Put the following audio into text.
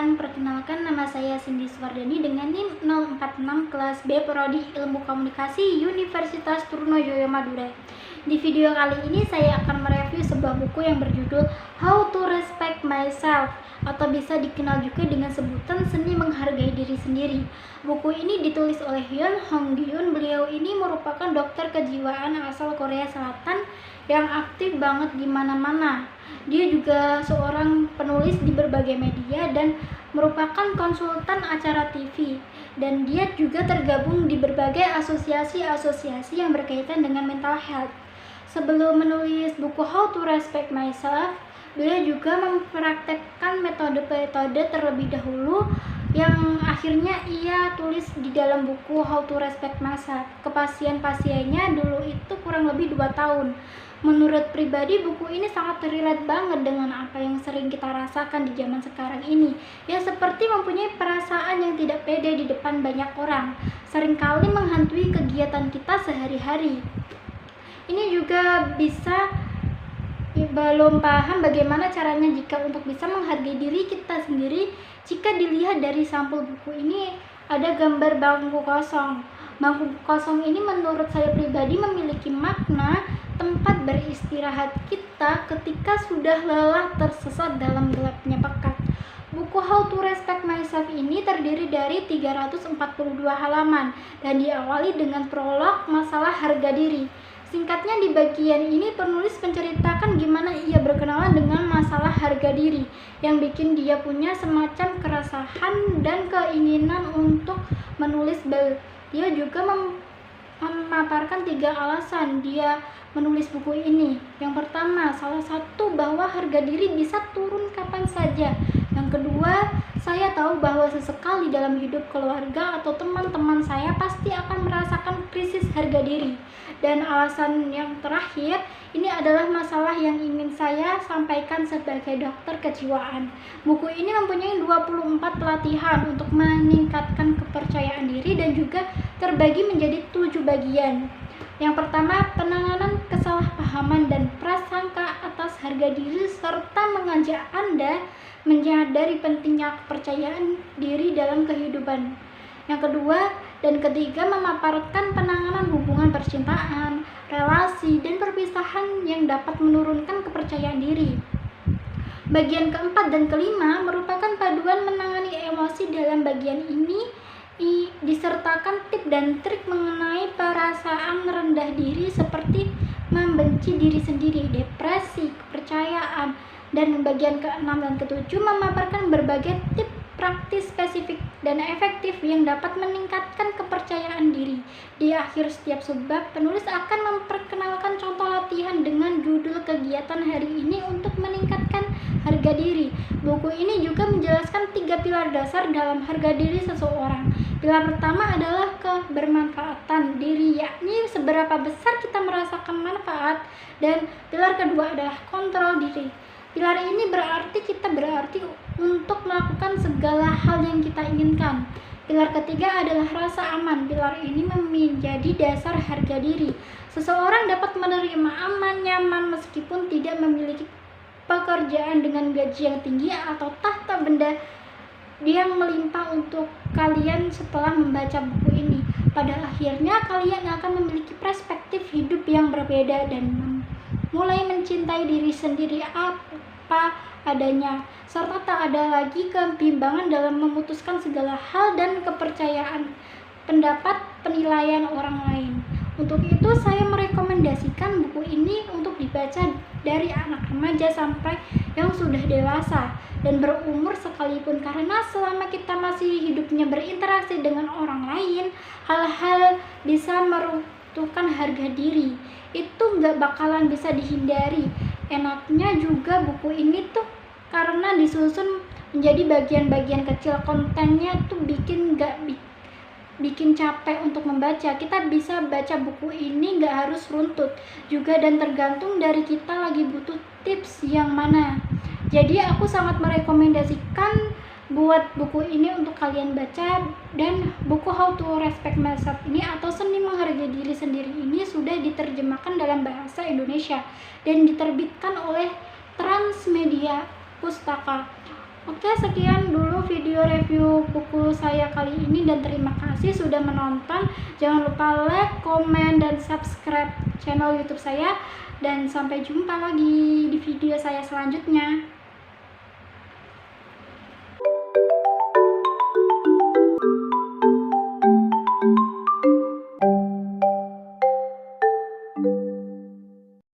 Perkenalkan, nama saya Cindy Swardani dengan NIM 046 kelas B Prodi Ilmu Komunikasi Universitas Trunojoyo Madura. Di video kali ini saya akan mereview sebuah buku yang berjudul How to Respect Myself, atau bisa dikenal juga dengan sebutan Seni Menghargai Diri Sendiri. Buku ini ditulis oleh Hyun Hong-gyun. Beliau ini merupakan dokter kejiwaan asal Korea Selatan yang aktif banget di mana-mana. Dia juga seorang penulis di berbagai media dan merupakan konsultan acara TV, dan dia juga tergabung di berbagai asosiasi-asosiasi yang berkaitan dengan mental health. Sebelum menulis buku How to Respect Myself, beliau juga mempraktekkan metode-metode terlebih dahulu yang akhirnya ia tulis di dalam buku How to Respect Myself ke pasien-pasiennya dulu itu kurang lebih 2 tahun. Menurut pribadi, buku ini sangat relate banget dengan apa yang sering kita rasakan di zaman sekarang ini, yang seperti mempunyai perasaan yang tidak pede di depan banyak orang, seringkali menghantui kegiatan kita sehari-hari. Ini juga bisa belum paham bagaimana caranya jika untuk bisa menghargai diri kita sendiri. Jika dilihat dari sampul buku ini, ada gambar bangku kosong. Bangku kosong ini menurut saya pribadi memiliki makna tempat beristirahat kita ketika sudah lelah tersesat dalam gelapnya pekat. Buku How to Respect Myself ini terdiri dari 342 halaman dan diawali dengan prolog masalah harga diri. Singkatnya, di bagian ini penulis menceritakan gimana ia berkenalan dengan masalah harga diri yang bikin dia punya semacam keresahan dan keinginan untuk menulis. Dia juga memaparkan 3 alasan dia menulis buku ini. Yang pertama, salah satu, bahwa harga diri bisa turun kapan saja. Yang kedua, saya tahu bahwa sesekali dalam hidup keluarga atau teman-teman saya pasti akan merasakan krisis harga diri. Dan alasan yang terakhir, ini adalah masalah yang ingin saya sampaikan sebagai dokter kejiwaan. Buku ini mempunyai 24 pelatihan untuk meningkatkan kepercayaan diri dan juga terbagi menjadi 7 bagian. Yang pertama, penanganan kesalahpahaman dan prasangka atas harga diri serta mengajak Anda menyadari pentingnya kepercayaan diri dalam kehidupan. Yang kedua dan ketiga, memaparkan penanganan hubungan percintaan, relasi, dan perpisahan yang dapat menurunkan kepercayaan diri. Bagian keempat dan kelima merupakan paduan menangani emosi. Dalam bagian ini disertakan tips dan trik mengenai perasaan rendah diri seperti membenci diri sendiri, depresi, kepercayaan. Dan bagian ke-6 dan ke-7 memaparkan berbagai tips praktis spesifik dan efektif yang dapat meningkatkan kepercayaan diri. Di akhir setiap subbab, penulis akan memperkenalkan contoh latihan dengan judul kegiatan hari ini untuk meningkatkan harga diri. Buku ini juga menjelaskan 3 pilar dasar dalam harga diri seseorang. Pilar pertama adalah kebermanfaatan diri, yakni seberapa besar kita merasakan manfaat, dan pilar kedua adalah kontrol diri. Pilar ini berarti untuk melakukan segala hal yang kita inginkan. Pilar ketiga adalah rasa aman. Pilar ini menjadi dasar harga diri. Seseorang dapat menerima aman, nyaman meskipun tidak memiliki pekerjaan dengan gaji yang tinggi atau tahta benda yang melimpah. Untuk kalian setelah membaca buku ini, pada akhirnya kalian akan memiliki perspektif hidup yang berbeda dan mulai mencintai diri sendiri apa adanya, serta tak ada lagi kebimbangan dalam memutuskan segala hal dan kepercayaan pendapat penilaian orang lain. Untuk itu saya merekomendasikan buku ini untuk dibaca dari anak remaja sampai yang sudah dewasa dan berumur sekalipun, karena selama kita masih hidupnya berinteraksi dengan orang lain, hal-hal bisa meruntuhkan harga diri itu nggak bakalan bisa dihindari. Enaknya juga buku ini tuh karena disusun menjadi bagian-bagian kecil, kontennya tuh bikin capek untuk membaca. Kita bisa baca buku ini nggak harus runtut juga, dan tergantung dari kita lagi butuh tips yang mana. Jadi aku sangat merekomendasikan buat buku ini untuk kalian baca. Dan buku How to Respect Myself ini atau Seni Menghargai Diri Sendiri ini sudah diterjemahkan dalam bahasa Indonesia dan diterbitkan oleh Transmedia Pustaka. Oke, sekian dulu video review buku saya kali ini dan terima kasih sudah menonton. Jangan lupa like, komen, dan subscribe channel YouTube saya dan sampai jumpa lagi di video saya selanjutnya.